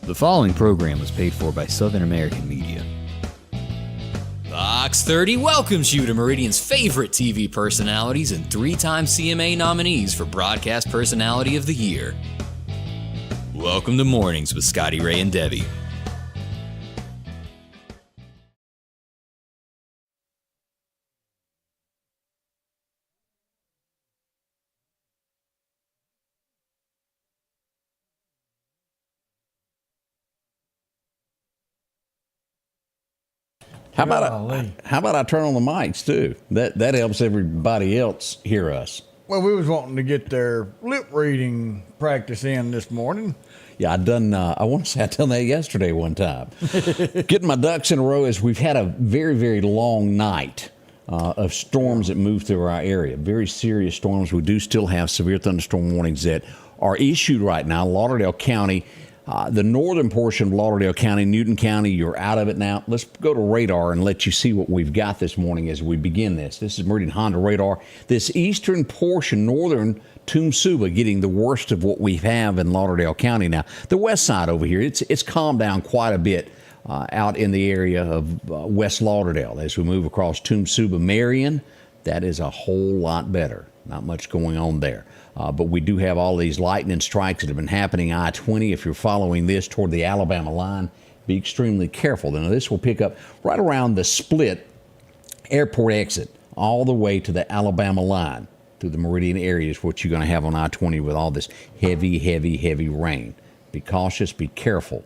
The following program was paid for by Southern American Media. Fox 30 welcomes you to Meridian's favorite TV personalities and three-time CMA nominees for Broadcast Personality of the Year. Welcome to Mornings with Scotty Ray and Debbie. How about I turn on the mics too? That helps everybody else hear us. Well, we was wanting to get their lip reading practice in this morning. Yeah, I done that yesterday one time. Getting my ducks in a row as we've had a very, very long night of storms that moved through our area. Very serious storms. We do still have severe thunderstorm warnings that are issued right now. Lauderdale County, the northern portion of Lauderdale County, Newton County, you're out of it now. Let's go to radar and let you see what we've got this morning as we begin this. This is Meridian Honda radar. This eastern portion, northern Tumsuba, getting the worst of what we have in Lauderdale County now. The west side over here, it's calmed down quite a bit out in the area of West Lauderdale. As we move across Tumsuba, Meridian, that is a whole lot better. Not much going on there. But we do have all these lightning strikes that have been happening I-20. If you're following this toward the Alabama line, be extremely careful. Now, this will pick up right around the split airport exit all the way to the Alabama line through the Meridian area is what you're going to have on I-20 with all this heavy, heavy, heavy rain. Be cautious. Be careful.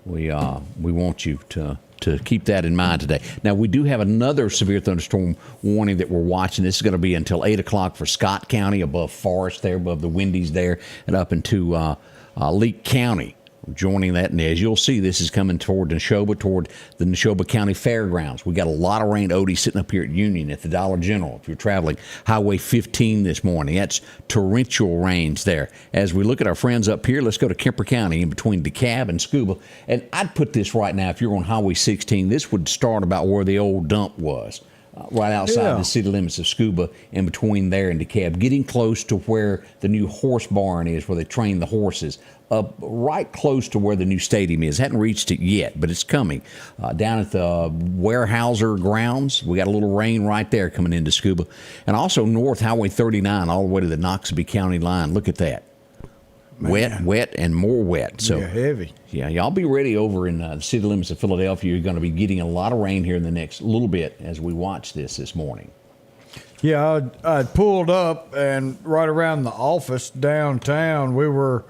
We want you to keep that in mind today. Now, we do have another severe thunderstorm warning that we're watching. This is going to be until 8 o'clock for Scott County, above Forest there, above the Wendy's there, and up into Leake County. Joining that, and as you'll see, this is coming toward Neshoba, toward the Neshoba County Fairgrounds. We got a lot of rain. Odie sitting up here at Union at the Dollar General. If you're traveling Highway 15 this morning, that's torrential rains there. As we look at our friends up here, let's go to Kemper County in between DeKalb and Scuba. And I'd put this right now, if you're on Highway 16, this would start about where the old dump was. Right outside the city limits of Scuba, in between there and DeKalb, getting close to where the new horse barn is, where they train the horses, up right close to where the new stadium is. Hadn't reached it yet, but it's coming. Down at the Weyerhaeuser grounds, we got a little rain right there coming into Scuba. And also north Highway 39 all the way to the Noxubee County line. Look at that. Man. Wet, and more wet. So heavy. Yeah, y'all be ready over in the city limits of Philadelphia. You're going to be getting a lot of rain here in the next little bit as we watch this morning. Yeah, I pulled up, and right around the office downtown, we were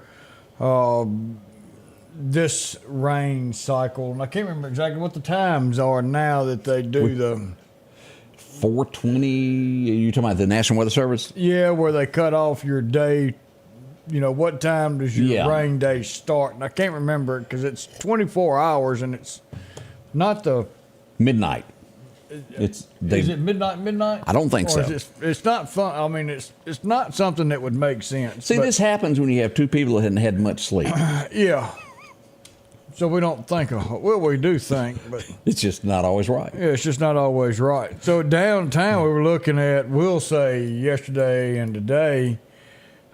this rain cycle, and I can't remember exactly what the times are now that they do the 4:20. You talking about the National Weather Service? Yeah, where they cut off your day. You know, what time does your rain day start? And I can't remember it because it's 24 hours, and it's not the midnight. Is it midnight? I don't think so. It's not fun. I mean, it's not something that would make sense. See, this happens when you have two people that hadn't had much sleep. Yeah. So we don't think of, well, we do think, but it's just not always right. Yeah, it's just not always right. So downtown, we were looking at, we'll say yesterday and today,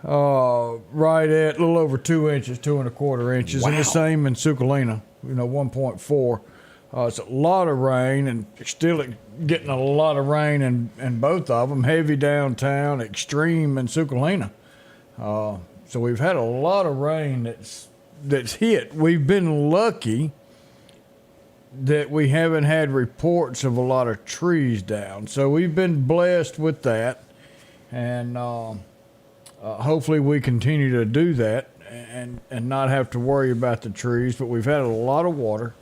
right at a little over 2 inches, 2.25 inches, wow. And the same in Sukalina, 1.4. It's a lot of rain, and still getting a lot of rain in both of them. Heavy downtown, extreme in Sukalina. So we've had a lot of rain that's hit. We've been lucky that we haven't had reports of a lot of trees down. So we've been blessed with that, and hopefully we continue to do that and not have to worry about the trees. But we've had a lot of water.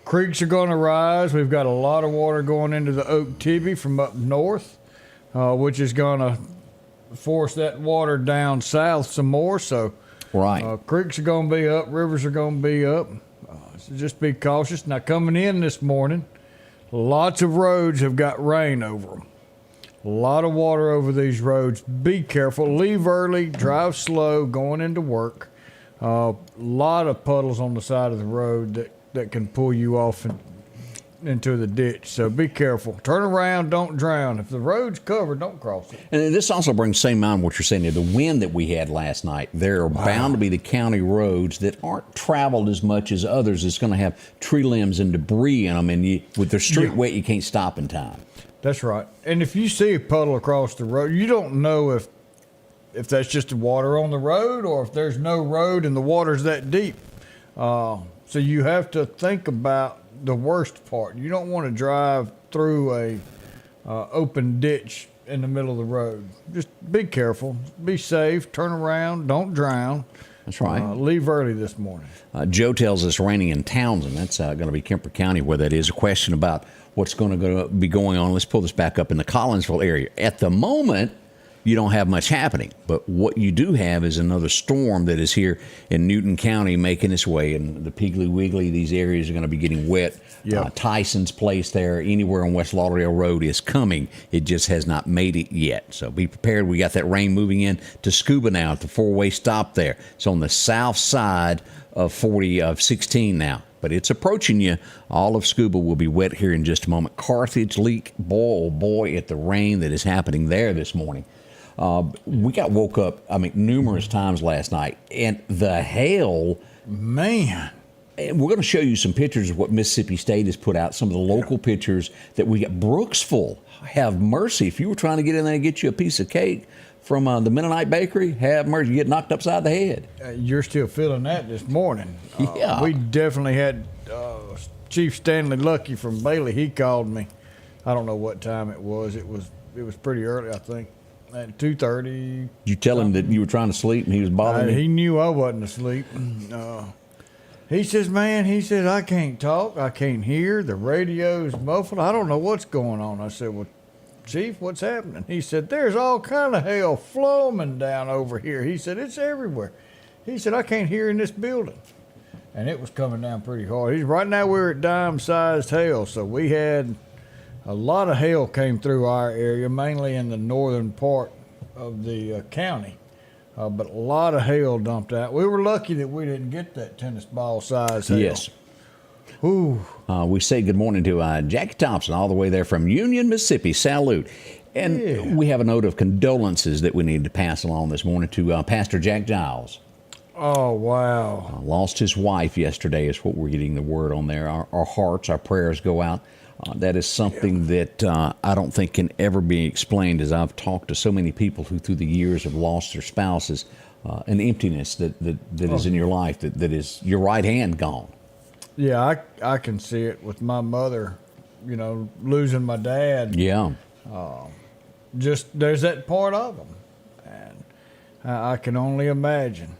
Creeks are going to rise. We've got a lot of water going into the Okeechobee from up north, which is going to force that water down south some more. So creeks are going to be up. Rivers are going to be up. So just be cautious. Now, coming in this morning, lots of roads have got rain over them. A lot of water over these roads. Be careful. Leave early. Drive slow going into work. A lot of puddles on the side of the road that can pull you off into the ditch. So be careful. Turn around, don't drown. If the road's covered, don't cross it. And this also brings same mind what you're saying there. The wind that we had last night, there are bound to be the county roads that aren't traveled as much as others. It's going to have tree limbs and debris in them, and with their street wet, you can't stop in time. That's right. And if you see a puddle across the road, you don't know if that's just the water on the road or if there's no road and the water's that deep. So you have to think about the worst part. You don't want to drive through a open ditch in the middle of the road. Just be careful, be safe, turn around, don't drown. That's right. Leave early this morning. Joe tells us raining in Townsend. That's going to be Kemper County where that is. A question about what's going to be going on. Let's pull this back up in the Collinsville area. At the moment, you don't have much happening, but what you do have is another storm that is here in Newton County making its way, and the Piggly Wiggly, these areas are going to be getting wet. Yep. Tyson's Place there, anywhere on West Lauderdale Road is coming. It just has not made it yet, so be prepared. We got that rain moving in to Scuba now at the four-way stop there. It's on the south side of 16 now, but it's approaching you. All of Scuba will be wet here in just a moment. Carthage Leak, boy, oh boy, at the rain that is happening there this morning. We got woke up, numerous times last night, and the hail. Man. And we're going to show you some pictures of what Mississippi State has put out, some of the local pictures that we got. Brooksville, have mercy. If you were trying to get in there and get you a piece of cake from the Mennonite Bakery, have mercy. You get knocked upside the head. You're still feeling that this morning. Yeah. We definitely had Chief Stanley Lucky from Bailey. He called me. I don't know what time it was. It was pretty early, I think. At 2:30. Did you tell him that you were trying to sleep and he was bothering you? He knew I wasn't asleep. He says, man, I can't talk. I can't hear. The radio's muffled. I don't know what's going on. I said, well, Chief, what's happening? He said, there's all kind of hail flowing down over here. He said, it's everywhere. He said, I can't hear in this building. And it was coming down pretty hard. Right now we're at dime-sized hail, so we had a lot of hail came through our area, mainly in the northern part of the county, but a lot of hail dumped out. We were lucky that we didn't get that tennis ball size hail. Yes. Ooh. We say good morning to Jackie Thompson, all the way there from Union, Mississippi. Salute. And we have a note of condolences that we need to pass along this morning to Pastor Jack Giles. Oh, wow. Lost his wife yesterday is what we're getting the word on there. Our hearts, our prayers go out. That is something that I don't think can ever be explained, as I've talked to so many people who through the years have lost their spouses, an emptiness that is in your life, that is your right hand gone. Yeah, I can see it with my mother, losing my dad. Yeah. Just there's that part of them, and I can only imagine.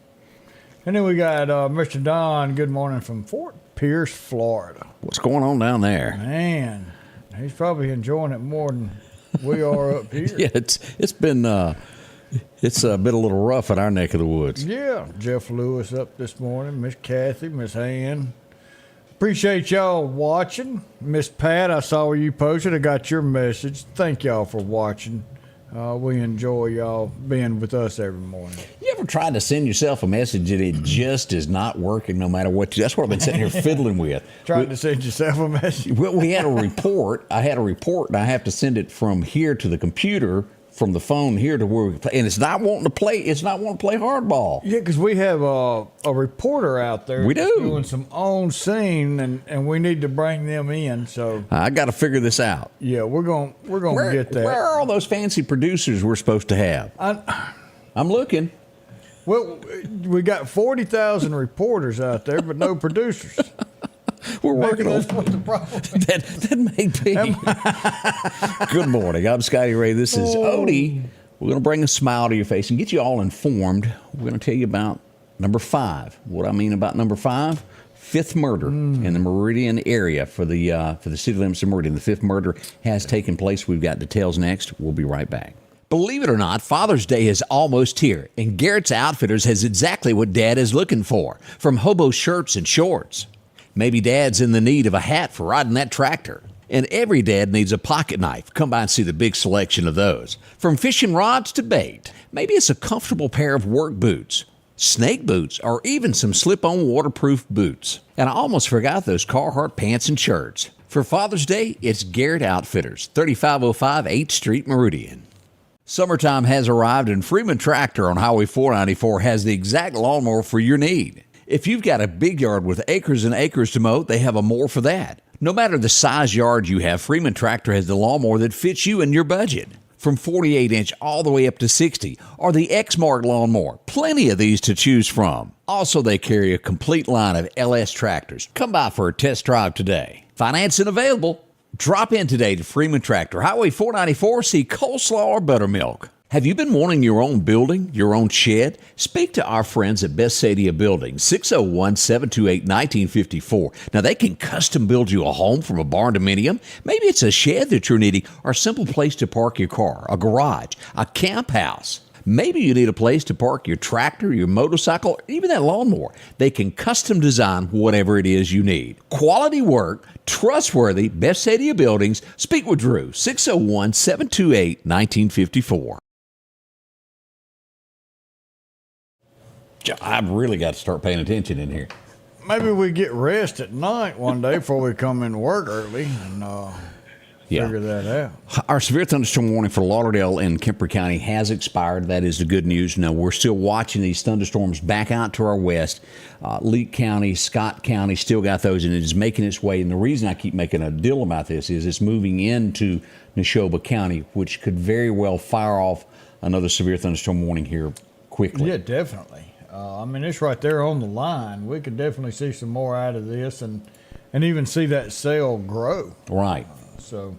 And then we got Mr. Don, good morning from Fort Pierce, Florida. What's going on down there? Man, he's probably enjoying it more than we are up here. Yeah, it's been a little rough in our neck of the woods. Yeah, Jeff Lewis up this morning, Miss Kathy, Miss Ann. Appreciate y'all watching. Miss Pat, I saw where you posted. I got your message. Thank y'all for watching. We enjoy y'all being with us every morning. You ever tried to send yourself a message and it just is not working no matter what? That's what I've been sitting here fiddling with. Trying to send yourself a message? Well, we had a report. I had a report, and I have to send it from here to the computer, from the phone here to where we play, and it's not wanting to play. It's not wanting to play hardball. Yeah, because we have a reporter out there. We do doing some on scene, and we need to bring them in. So I got to figure this out. Yeah, we're gonna get that. Where are all those fancy producers we're supposed to have? I'm looking. Well, we got 40,000 reporters out there, but no producers. We're working on what the problem is. That may be. Good morning. I'm Scotty Ray. This is Odie. We're going to bring a smile to your face and get you all informed. We're going to tell you about number 5. What I mean about number 5? 5th murder in the Meridian area for the city limits of Meridian. The 5th murder has taken place. We've got details next. We'll be right back. Believe it or not, Father's Day is almost here, and Garrett's Outfitters has exactly what Dad is looking for, from hobo shirts and shorts. Maybe Dad's in the need of a hat for riding that tractor. And every dad needs a pocket knife. Come by and see the big selection of those. From fishing rods to bait. Maybe it's a comfortable pair of work boots, snake boots, or even some slip-on waterproof boots. And I almost forgot those Carhartt pants and shirts. For Father's Day, it's Garrett Outfitters, 3505 8th Street, Meridian. Summertime has arrived, and Freeman Tractor on Highway 494 has the exact lawnmower for your need. If you've got a big yard with acres and acres to mow, they have a mower for that. No matter the size yard you have, Freeman Tractor has the lawnmower that fits you and your budget. From 48-inch all the way up to 60, or the X-Mark lawnmower. Plenty of these to choose from. Also, they carry a complete line of LS tractors. Come by for a test drive today. Financing available. Drop in today to Freeman Tractor, Highway 494, see coleslaw or buttermilk. Have you been wanting your own building, your own shed? Speak to our friends at Best Sadia Building, 601-728-1954. Now, they can custom build you a home from a barn dominium. Maybe it's a shed that you're needing, or a simple place to park your car, a garage, a camp house. Maybe you need a place to park your tractor, your motorcycle, or even that lawnmower. They can custom design whatever it is you need. Quality work, trustworthy, Best Sadia Buildings. Speak with Drew, 601-728-1954. I've really got to start paying attention in here. Maybe we get rest at night one day before we come into work early and figure that out. Our severe thunderstorm warning for Lauderdale and Kemper County has expired. That is the good news. Now, we're still watching these thunderstorms back out to our west. Leake County, Scott County still got those, and it is making its way. And the reason I keep making a deal about this is it's moving into Neshoba County, which could very well fire off another severe thunderstorm warning here quickly. Yeah, definitely. I mean, it's right there on the line. We could definitely see some more out of this and even see that cell grow. Right. So,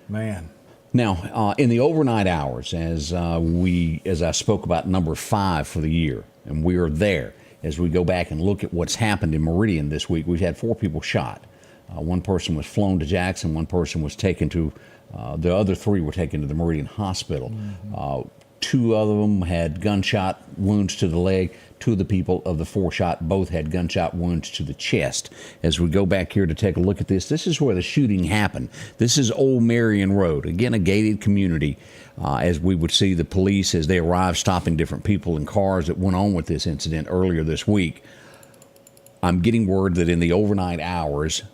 man. Now, in the overnight hours, as I spoke about number 5 for the year, and we are there as we go back and look at what's happened in Meridian this week. We've had 4 people shot. One person was flown to Jackson. One person was taken to, the other 3 were taken to the Meridian Hospital. Mm-hmm. 2 of them had gunshot wounds to the leg. 2 of the people of the 4 shot both had gunshot wounds to the chest. As we go back here to take a look at this is where the shooting happened. This is Old Meridian Road, again a gated community. As we would see the police as they arrived stopping different people and cars that went on with this incident earlier this week. I'm getting word that in the overnight hours,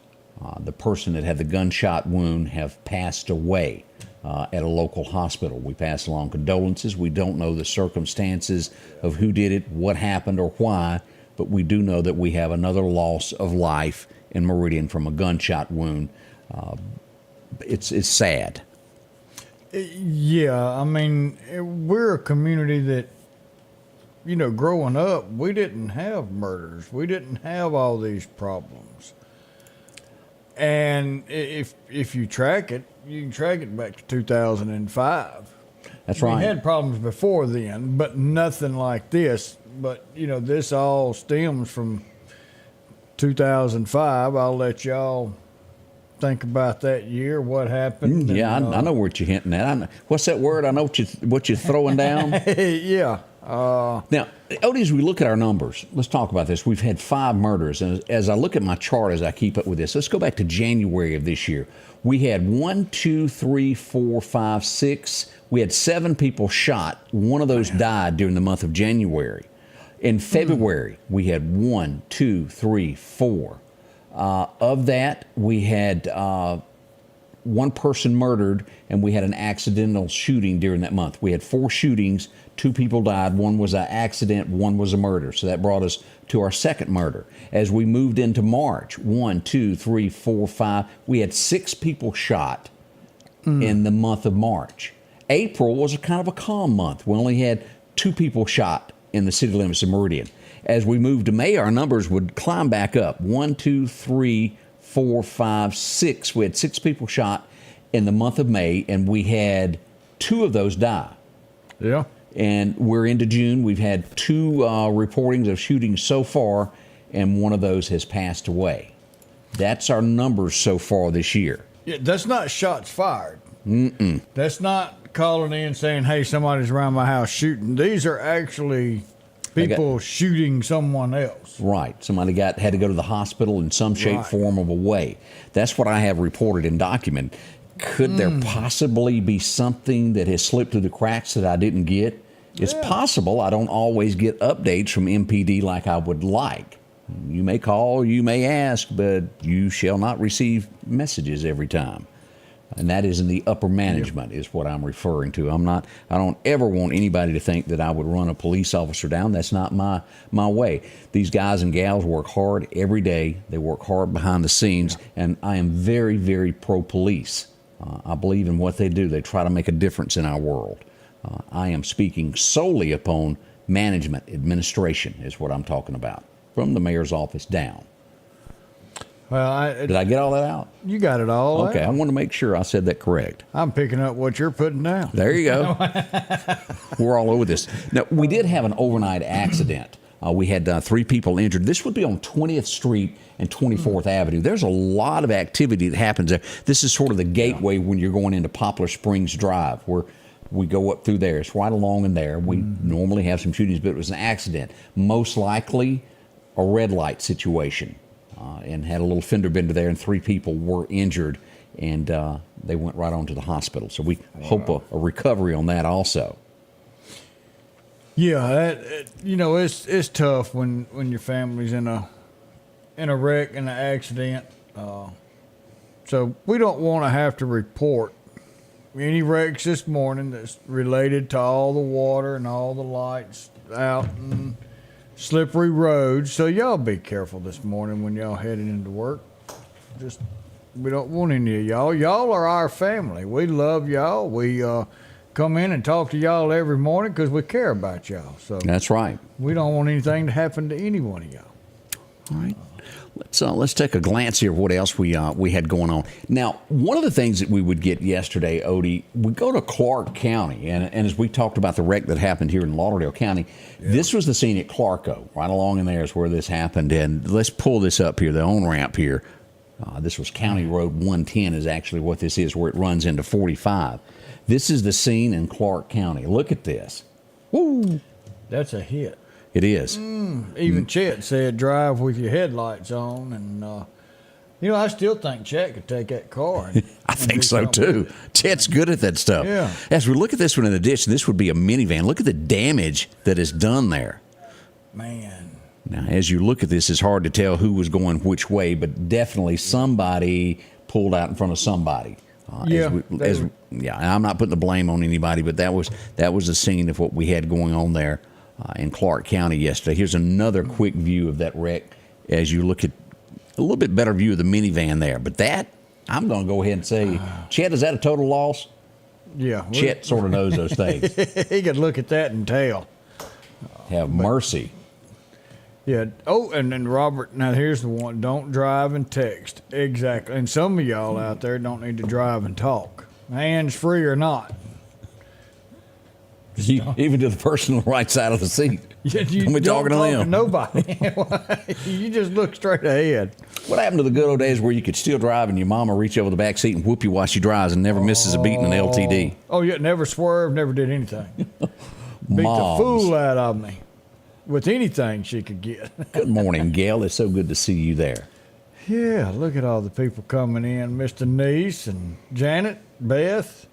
the person that had the gunshot wound have passed away at a local hospital. We pass along condolences. We don't know the circumstances of who did it, what happened, or why, but we do know that we have another loss of life in Meridian from a gunshot wound. It's sad. Yeah, I mean, we're a community that, growing up, we didn't have murders. We didn't have all these problems. And if you track it, you can track it back to 2005. That's right. We had problems before then, but nothing like this. But, this all stems from 2005. I'll let y'all think about that year, what happened. Yeah, I know what you're hinting at. What's that word? I know what you're throwing down. Yeah. Now, Odie, as we look at our numbers, let's talk about this. We've had 5 murders. And as I look at my chart as I keep up with this, let's go back to January of this year. We had 1, 2, 3, 4, 5, 6. We had 7 people shot. One of those died during the month of January. In February, we had 1, 2, 3, 4. Of that, we had 1 person murdered, and we had an accidental shooting during that month. We had 4 shootings. 2 people died. 1 was an accident. 1 was a murder. So that brought us to our second murder. As we moved into March, 1, 2, 3, 4, 5, we had 6 people shot in the month of March. April was a kind of a calm month. We only had 2 people shot in the city limits of Meridian. As we moved to May, our numbers would climb back up. 1, 2, 3, 4, 5, 6. We had 6 people shot in the month of May, and we had 2 of those die. Yeah. And we're into June. We've had 2 reportings of shootings so far, and 1 of those has passed away. That's our numbers so far this year. Yeah, that's not shots fired. That's not calling in saying, hey, somebody's around my house shooting. These are actually people shooting someone else. Right. Somebody had to go to the hospital in some shape, form, of a way. That's what I have reported and documented. Could there possibly be something that has slipped through the cracks that I didn't get? It's possible. I don't always get updates from MPD like I would like. You may call, you may ask, but you shall not receive messages every time. And that is in the upper management is what I'm referring to. I don't ever want anybody to think that I would run a police officer down. That's not my way. These guys and gals work hard every day. They work hard behind the scenes, and I am very, very pro-police. I believe in what they do. They try to make a difference in our world. I am speaking solely upon management, administration is what I'm talking about, from the mayor's office down. Well, did I get all that out? You got it all. Okay, out. I want to make sure I said that correct. I'm picking up what you're putting down. There you go. We're all over this. Now, we did have an overnight accident. We had 3 people injured. This would be on 20th Street and 24th Avenue. There's a lot of activity that happens there. This is sort of the gateway when you're going into Poplar Springs Drive, where we go up through there. It's right along in there. We normally have some shootings, but it was an accident. Most likely a red light situation. And had a little fender bender there, and 3 people were injured, and they went right on to the hospital. So we hope a recovery on that also. Yeah, it's tough when your family's in a wreck, in an accident. So we don't want to have to report any wrecks this morning that's related to all the water and all the lights out and slippery roads. So y'all be careful this morning when y'all heading into work. We don't want any of y'all. Y'all are our family. We love y'all. We come in and talk to y'all every morning because we care about y'all. So that's right. We don't want anything to happen to any one of y'all. All right. Let's take a glance here at what else we had going on. Now, one of the things that we would get yesterday, Odie, we go to Clark County, and as we talked about the wreck that happened here in Lauderdale County, this was the scene at Clarko. Right along in there is where this happened, and let's pull this up here, the on-ramp here. This was County Road 110 is actually what this is, where it runs into 45. This is the scene in Clark County. Look at this. Woo! That's a hit. It is. Even Chet said drive with your headlights on, and I still think Chet could take that car. I think so too. Chet's good at that stuff. Yeah. As we look at this one in the ditch, this would be a minivan. Look at the damage that is done there. Man. Now, as you look at this, it's hard to tell who was going which way, but definitely somebody pulled out in front of somebody. And I'm not putting the blame on anybody, but that was the scene of what we had going on there. In Clark County yesterday. Here's another quick view of that wreck as you look at a little bit better view of the minivan there. But that, I'm going to go ahead and say, Chet, is that a total loss? Yeah. Chet sort of knows those things. He could look at that and tell. Have mercy. Yeah. Oh, and then Robert, now here's the one. Don't drive and text. Exactly. And some of y'all out there don't need to drive and talk. Hands free or not. Even to the person on the right side of the seat. You don't talking to them. Nobody. You just look straight ahead. What happened to the good old days where you could still drive and your mama reach over the back seat and whoop you while she drives and never misses a beat in an LTD? Oh, yeah, never swerved, never did anything. Beat Moms. the fool out of me with anything she could get. Good morning, Gail. It's so good to see you there. Yeah, look at all the people coming in. Mr. Neese and Janet, Beth.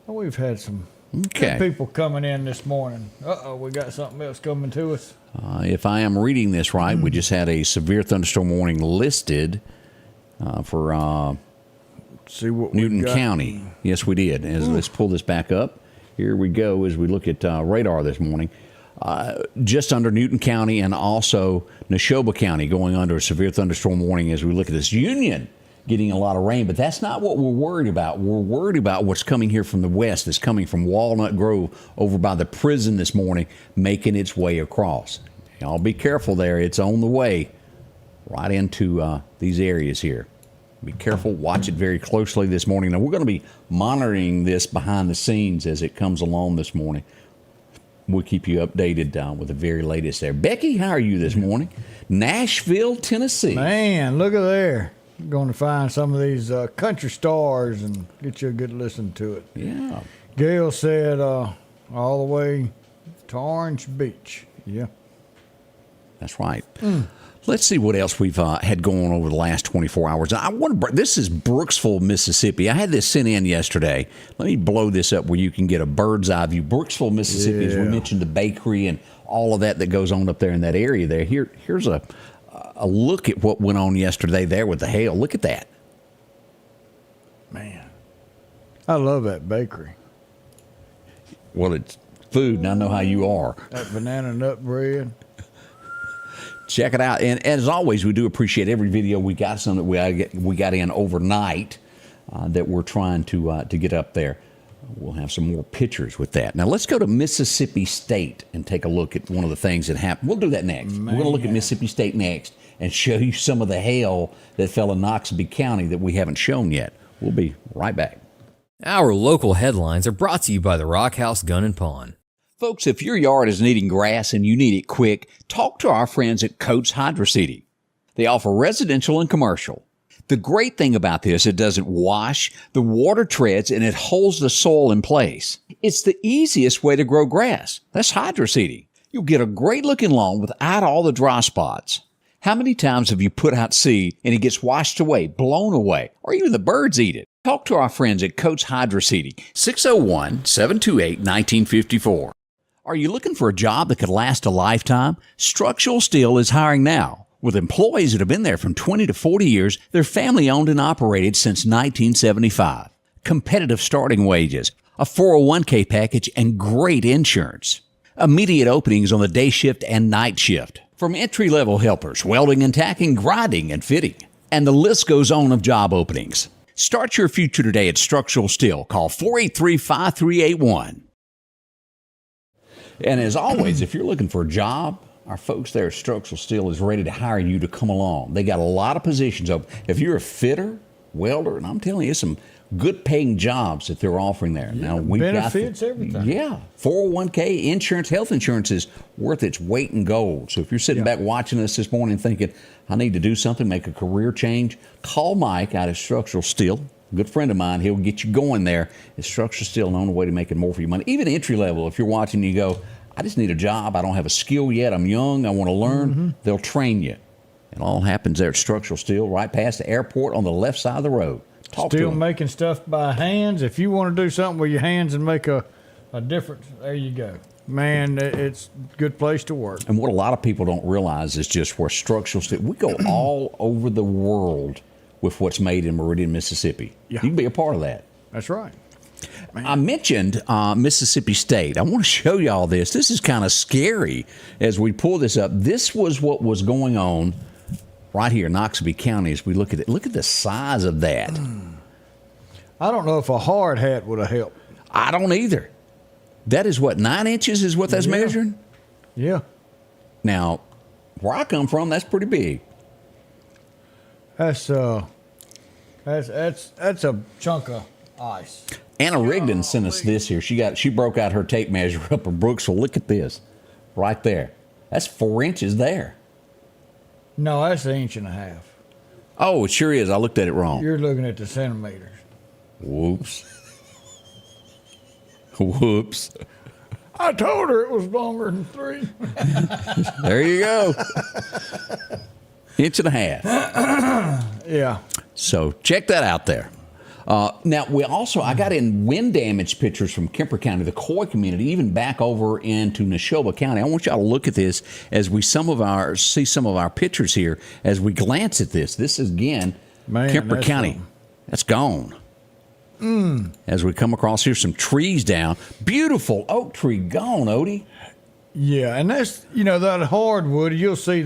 Oh, we've had some... Okay. People coming in this morning. We got something else coming to us. If I am reading this right, we just had a severe thunderstorm warning listed for See what Newton we got. County. Yes, we did. Let's pull this back up. Here we go as we look at radar this morning. Just under Newton County and also Neshoba County going under a severe thunderstorm warning as we look at this. Union getting a lot of rain, but that's not what we're worried about. We're worried about what's coming here from the west, that's coming from Walnut Grove over by the prison this morning, making its way across. Y'all be careful there. It's on the way right into these areas here. Be careful. Watch it very closely this morning. Now, we're going to be monitoring this behind the scenes as it comes along this morning. We'll keep you updated with the very latest there. Becky, how are you this morning? Nashville, Tennessee. Man, look at there. Going to find some of these country stars and get you a good listen to it. Yeah. Gail said all the way to Orange Beach. Yeah. That's right. Let's see what else we've had going on over the last 24 hours. This is Brooksville, Mississippi. I had this sent in yesterday. Let me blow this up where you can get a bird's eye view. Brooksville, Mississippi, as we mentioned, the bakery and all of that goes on up there in that area there. Here's a look at what went on yesterday there with the hail. Look at that. Man, I love that bakery. Well, it's food, and I know how you are. That banana nut bread. Check it out. And as always, we do appreciate every video. We got some that we got in overnight that we're trying to get up there. We'll have some more pictures with that. Now, let's go to Mississippi State and take a look at one of the things that happened. We'll do that next. Man. We're going to look at Mississippi State next and show you some of the hail that fell in Noxubee County that we haven't shown yet. We'll be right back. Our local headlines are brought to you by the Rock House Gun and Pawn. Folks, if your yard is needing grass and you need it quick, talk to our friends at Coates Hydro Seeding. They offer residential and commercial. The great thing about this, it doesn't wash, the water treads, and it holds the soil in place. It's the easiest way to grow grass. That's hydro seeding. You'll get a great looking lawn without all the dry spots. How many times have you put out seed and it gets washed away, blown away, or even the birds eat it? Talk to our friends at Coates Hydro Seeding, 601-728-1954. Are you looking for a job that could last a lifetime? Structural Steel is hiring now. With employees that have been there from 20 to 40 years, they're family owned and operated since 1975. Competitive starting wages, a 401k package, and great insurance. Immediate openings on the day shift and night shift. From entry-level helpers, welding and tacking, grinding and fitting. And the list goes on of job openings. Start your future today at Structural Steel. Call 483-5381. And as always, if you're looking for a job, our folks there at Structural Steel is ready to hire you to come along. They got a lot of positions open. If you're a fitter, welder, and I'm telling you, some good paying jobs that they're offering there. Yeah, now we've benefits, got everything. Yeah, 401k, insurance, health insurance is worth its weight in gold. So if you're sitting back watching us this morning thinking, I need to do something, make a career change, call Mike out of Structural Steel. Good friend of mine. He'll get you going there. It's Structural Steel, and on the way to making more for your money. Even entry level, if you're watching, you go, I just need a job. I don't have a skill yet. I'm young. I want to learn. Mm-hmm. They'll train you. It all happens there at Structural Steel, right past the airport on the left side of the road. Still making stuff by hands. If you want to do something with your hands and make a difference, there you go. Man, it's a good place to work. And what a lot of people don't realize is just where Structural Steel, we go all over the world with what's made in Meridian, Mississippi. Yeah. You can be a part of that. That's right. Man. I mentioned Mississippi State. I want to show you all this. This is kind of scary as we pull this up. This was what was going on right here in Noxubee County as we look at it. Look at the size of that. I don't know if a hard hat would have helped. I don't either. That is what, 9 inches is what that's measuring? Yeah. Now, where I come from, that's pretty big. That's a chunk of ice. Anna Rigdon sent us this here. She broke out her tape measure up in Brooksville. Look at this right there. That's 4 inches there. No, that's 1.5 inches. Oh, it sure is. I looked at it wrong. You're looking at the centimeters. Whoops. Whoops. I told her it was longer than 3. There you go. 1.5 inches. Yeah. So check that out there. Now, I got in wind damage pictures from Kemper County, the Coy community, even back over into Neshoba County. I want y'all to look at this as we see some of our pictures here as we glance at this. This is, again, Kemper County. That's gone. As we come across here, some trees down. Beautiful oak tree gone, Odie. Yeah, and that's, that hardwood, you'll see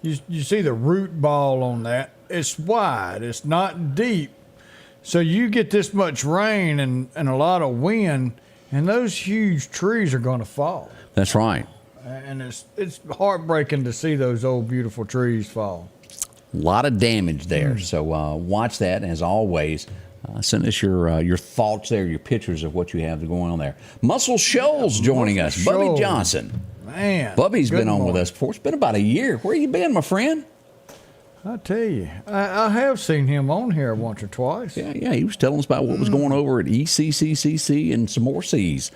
you see the root ball on that. It's wide. It's not deep. So you get this much rain and a lot of wind, and those huge trees are going to fall. That's right. And it's heartbreaking to see those old beautiful trees fall. A lot of damage there. So watch that. As always, send us your thoughts there, your pictures of what you have going on there. Muscle Shoals joining us. Bubby Johnson. Man. Bubby's been on with us before. It's been about a year. Where you been, my friend? I tell you, I have seen him on here once or twice. Yeah, he was telling us about what was going over at ECCCC and some more C's.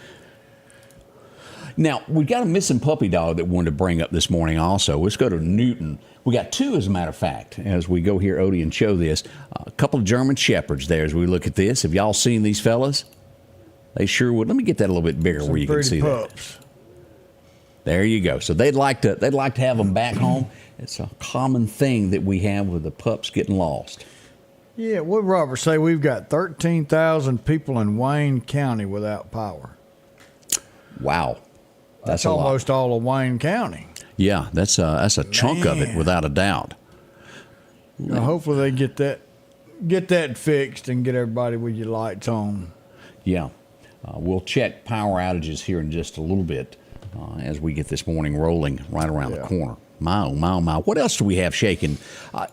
Now, we've got a missing puppy dog that we wanted to bring up this morning also. Let's go to Newton. We got 2, as a matter of fact, as we go here, Odie, and show this. A couple of German Shepherds there as we look at this. Have y'all seen these fellas? They sure would. Let me get that a little bit bigger where you can see pups. There you go. So they'd like to have them back home. It's a common thing that we have with the pups getting lost. Yeah, what Robert say? We've got 13,000 people in Wayne County without power. Wow, That's a lot. almost all of Wayne County. Yeah, that's a chunk of it without a doubt. Now, hopefully they get that fixed and get everybody with your lights on. Yeah, we'll check power outages here in just a little bit as we get this morning rolling right around the corner. My, oh, my, oh, my. What else do we have shaking?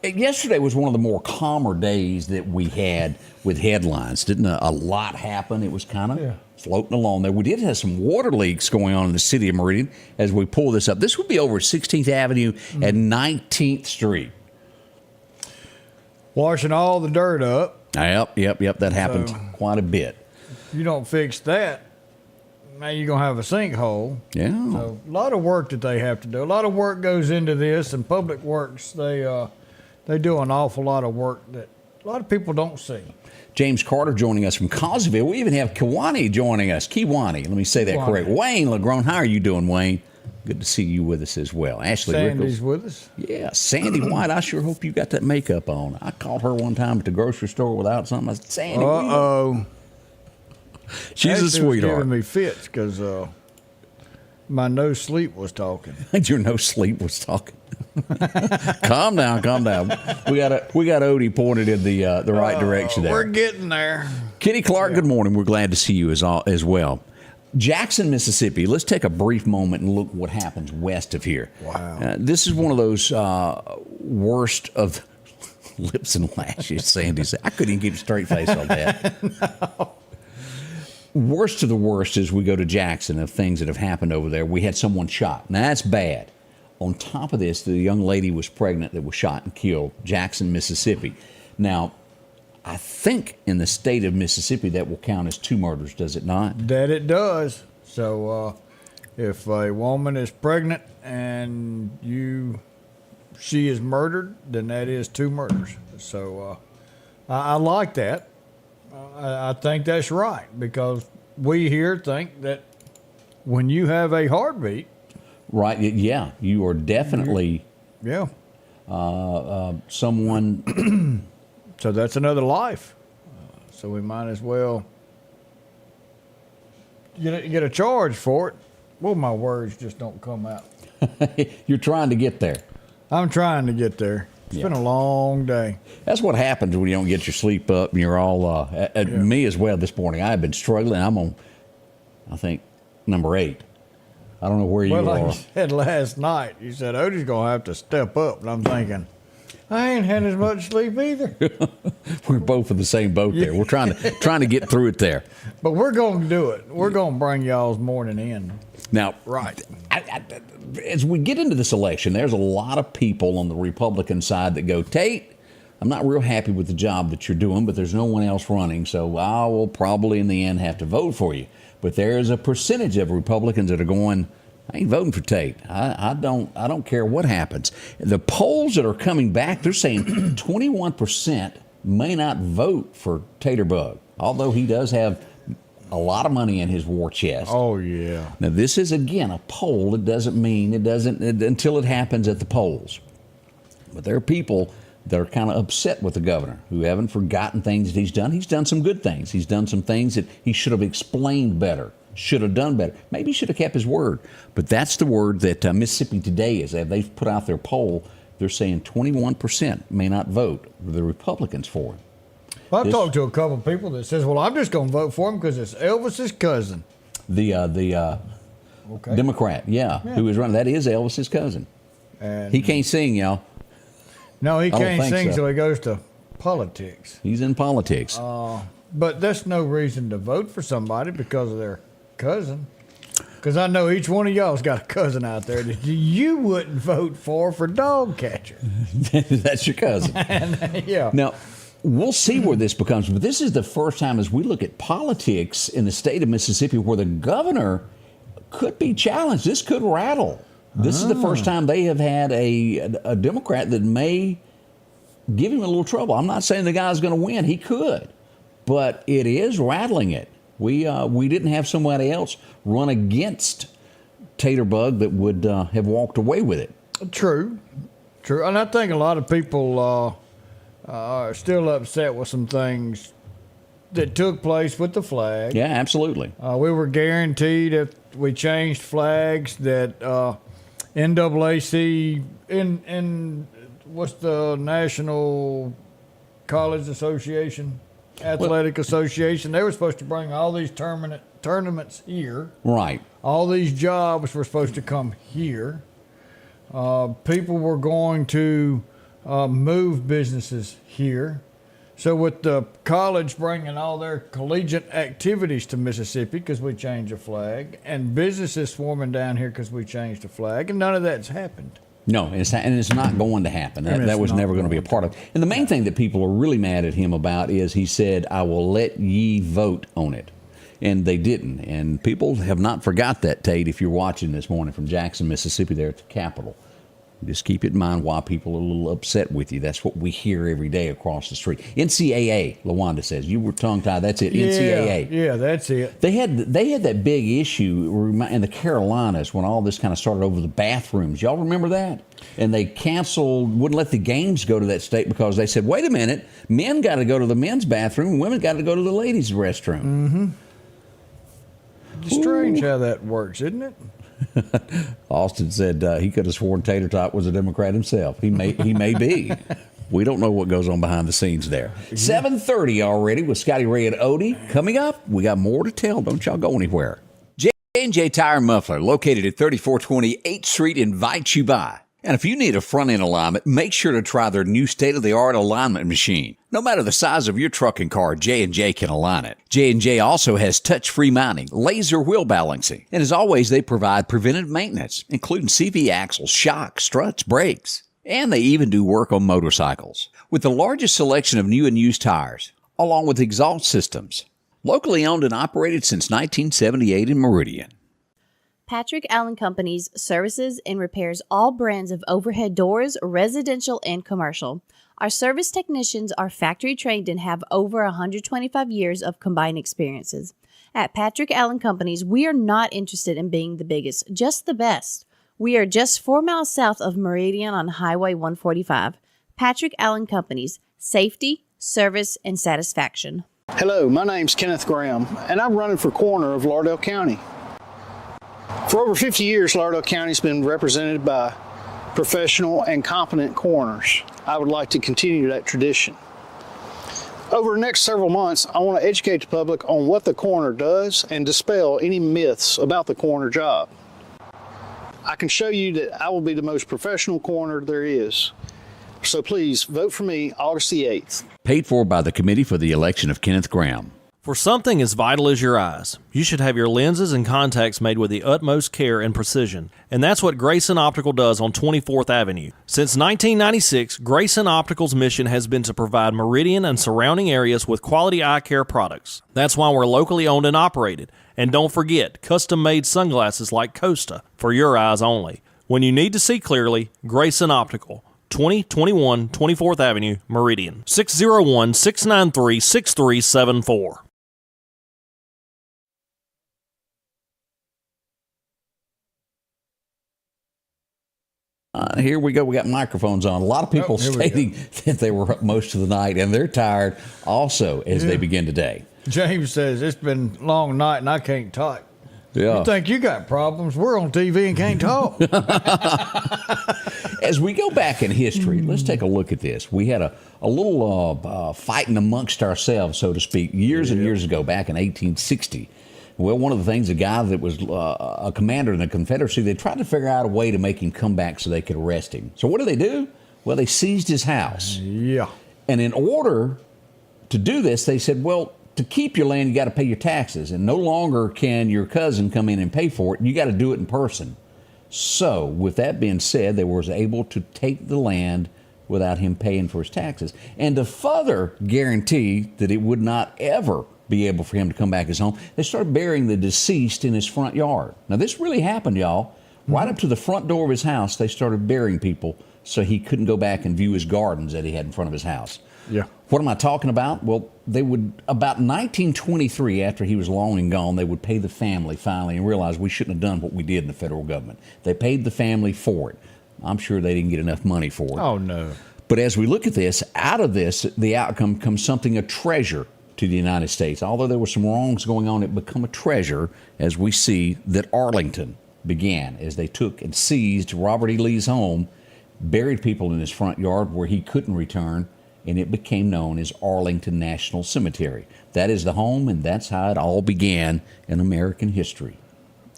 Yesterday was one of the more calmer days that we had with headlines. Didn't a lot happen? It was kind of floating along there. We did have some water leaks going on in the city of Meridian as we pull this up. This would be over 16th Avenue and 19th Street. Washing all the dirt up. Yep. That happened quite a bit. If you don't fix that, now you're going to have a sinkhole. Yeah. So a lot of work that they have to do. A lot of work goes into this, and Public Works, they do an awful lot of work that a lot of people don't see. James Carter joining us from Causeville. We even have Kiwani joining us. Kiwani, let me say that correct. Wayne LeGrone, how are you doing, Wayne? Good to see you with us as well. Ashley Sandy's Rickles. with us. Yeah, Sandy White. I sure hope you got that makeup on. I called her one time at the grocery store without something. I said, Sandy. Uh-oh. She's Ashley a sweetheart. was giving me fits because my no sleep was talking. Your no sleep was talking. Calm down. We got Odie pointed in the right direction there. We're getting there. Kitty Clark, good morning. We're glad to see you as well. Jackson, Mississippi. Let's take a brief moment and look what happens west of here. Wow. This is one of those worst of lips and lashes, Sandy said. I couldn't even keep a straight face on that. No. Worst of the worst is we go to Jackson of things that have happened over there. We had someone shot. Now, that's bad. On top of this, the young lady was pregnant that was shot and killed. Jackson, Mississippi. Now, I think in the state of Mississippi that will count as 2 murders, does it not? That it does. So if a woman is pregnant and she is murdered, then that is 2 murders. So I like that. I think that's right because we here think that when you have a heartbeat. Right, yeah, you are definitely someone. So that's another life. So we might as well get a charge for it. Well, my words just don't come out. You're trying to get there. I'm trying to get there. It's been a long day. That's what happens when you don't get your sleep up and you're all, me as well this morning. I have been struggling. I'm on, I think, number 8. I don't know where you are. Well, like you said last night, you said, Odie's going to have to step up. And I'm thinking, I ain't had as much sleep either. We're both in the same boat there. We're trying to get through it there. But we're going to do it. We're going to bring y'all's morning in. Now, right. As we get into this election, there's a lot of people on the Republican side that go, Tate, I'm not real happy with the job that you're doing, but there's no one else running, so I will probably in the end have to vote for you. But there's a percentage of Republicans that are going, I ain't voting for Tate. I don't care what happens. The polls that are coming back, they're saying 21% may not vote for Taterbug, although he does have a lot of money in his war chest. Oh, yeah. Now, this is, again, a poll. It doesn't mean until it happens at the polls. But there are people that are kind of upset with the governor who haven't forgotten things that he's done. He's done some good things. He's done some things that he should have explained better, should have done better. Maybe he should have kept his word. But that's the word that Mississippi Today is. They've put out their poll. They're saying 21% may not vote the Republicans for him. Well, I've talked to a couple of people that says, well, I'm just going to vote for him because it's Elvis's cousin. The Democrat, who is running. That is Elvis's cousin. And he can't sing, y'all. No, he can't sing, so. So he goes to politics. He's in politics. But that's no reason to vote for somebody because of their cousin. Because I know each one of y'all's got a cousin out there that you wouldn't vote for dog catcher. That's your cousin. Yeah. Now, we'll see where this becomes, but this is the first time as we look at politics in the state of Mississippi where the governor could be challenged. This could rattle. This is the first time they have had a Democrat that may give him a little trouble. I'm not saying the guy's going to win. He could. But it is rattling it. We didn't have somebody else run against tater bug that would have walked away with it. True. And I think a lot of people are still upset with some things that took place with the flag. Yeah, absolutely. We were guaranteed if we changed flags that NAAC in what's the National College Association, Athletic Association, they were supposed to bring all these tournaments here. Right. All these jobs were supposed to come here. People were going to move businesses here. So with the college bringing all their collegiate activities to Mississippi because we changed the flag, and businesses swarming down here because we changed the flag, and none of that's happened. No, and it's not going to happen. That was never going to be a part of it. And the main thing that people are really mad at him about is he said, I will let ye vote on it. And they didn't. And people have not forgot that, Tate, if you're watching this morning from Jackson, Mississippi, there at the Capitol. Just keep it in mind why people are a little upset with you. That's what we hear every day across the street. NCAA, LaWanda says. You were tongue-tied. That's it, NCAA. Yeah, that's it. They had that big issue in the Carolinas when all this kind of started over the bathrooms. Y'all remember that? And they wouldn't let the games go to that state because they said, wait a minute, men got to go to the men's bathroom, women got to go to the ladies' restroom. Mm-hmm. It's strange how that works, isn't it? Austin said he could have sworn Tater Tot was a Democrat himself. He may be. We don't know what goes on behind the scenes there. 7:30 already with Scotty Ray and Odie. Coming up, we got more to tell. Don't y'all go anywhere. J&J Tire and Muffler, located at 3420 8th Street, invites you by. And if you need a front-end alignment, make sure to try their new state-of-the-art alignment machine. No matter the size of your truck and car, J&J can align it. J&J also has touch-free mounting, laser wheel balancing, and as always, they provide preventive maintenance, including CV axles, shocks, struts, brakes. And they even do work on motorcycles. With the largest selection of new and used tires, along with exhaust systems. Locally owned and operated since 1978 in Meridian. Patrick Allen Companies services and repairs all brands of overhead doors, residential and commercial. Our service technicians are factory trained and have over 125 years of combined experiences. At Patrick Allen Companies, we are not interested in being the biggest, just the best. We are just 4 miles south of Meridian on Highway 145. Patrick Allen Companies, safety, service, and satisfaction. Hello, my name's Kenneth Graham, and I'm running for coroner of Lauderdale County. For over 50 years, Lauderdale County's been represented by professional and competent coroners. I would like to continue that tradition. Over the next several months, I want to educate the public on what the coroner does and dispel any myths about the coroner job. I can show you that I will be the most professional coroner there is. So please vote for me August the 8th. Paid for by the Committee for the Election of Kenneth Graham. For something as vital as your eyes, you should have your lenses and contacts made with the utmost care and precision. And that's what Grayson Optical does on 24th Avenue. Since 1996, Grayson Optical's mission has been to provide Meridian and surrounding areas with quality eye care products. That's why we're locally owned and operated. And don't forget, custom-made sunglasses like Costa for your eyes only. When you need to see clearly, Grayson Optical. 2021 24th Avenue, Meridian. 601-693-6374. Here we go. We got microphones on. A lot of people stating that they were up most of the night, and they're tired also as they begin today. James says, it's been a long night and I can't talk. Yeah. You think you got problems? We're on TV and can't talk. As we go back in history, let's take a look at this. We had a little fighting amongst ourselves, so to speak, years and years ago, back in 1860. Well, one of the things, a guy that was a commander in the Confederacy, they tried to figure out a way to make him come back so they could arrest him. So what did they do? Well, they seized his house. Yeah. And in order to do this, they said, well, to keep your land, you got to pay your taxes. And no longer can your cousin come in and pay for it. You got to do it in person. So with that being said, they were able to take the land without him paying for his taxes. And to further guarantee that it would not ever be able for him to come back his home, they started burying the deceased in his front yard. Now, this really happened, y'all. Right up to the front door of his house, they started burying people so he couldn't go back and view his gardens that he had in front of his house. Yeah. What am I talking about? Well, they would, about 1923, after he was long and gone, they would pay the family finally and realize we shouldn't have done what we did in the federal government. They paid the family for it. I'm sure they didn't get enough money for it. Oh, no. But as we look at this, out of this, the outcome comes something, a treasure to the United States. Although there were some wrongs going on, it became a treasure as we see that Arlington began as they took and seized Robert E. Lee's home, buried people in his front yard where he couldn't return, and it became known as Arlington National Cemetery. That is the home, and that's how it all began in American history.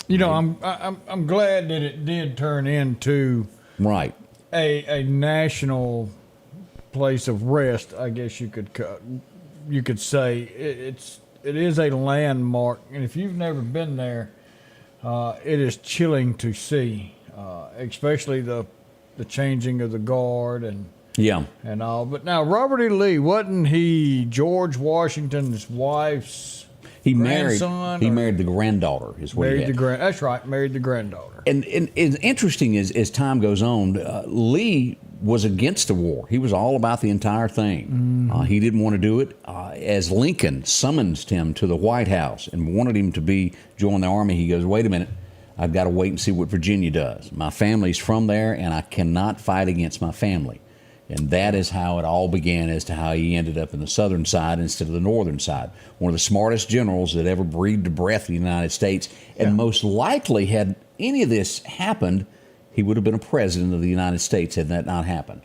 You know, I'm glad that it did turn into Right. a national place of rest, I guess you could say. It is a landmark, and if you've never been there, it is chilling to see, especially the changing of the guard and all. But now, Robert E. Lee, wasn't he George Washington's wife's grandson? He married the granddaughter. Is what he had. That's right, married the granddaughter. And it's interesting as time goes on, Lee was against the war. He was all about the entire thing. He didn't want to do it. As Lincoln summoned him to the White House and wanted him to join the Army, he goes, wait a minute, I've got to wait and see what Virginia does. My family's from there, and I cannot fight against my family. And that is how it all began as to how he ended up in the southern side instead of the northern side. One of the smartest generals that ever breathed a breath in the United States. And most likely, had any of this happened, he would have been a president of the United States had that not happened.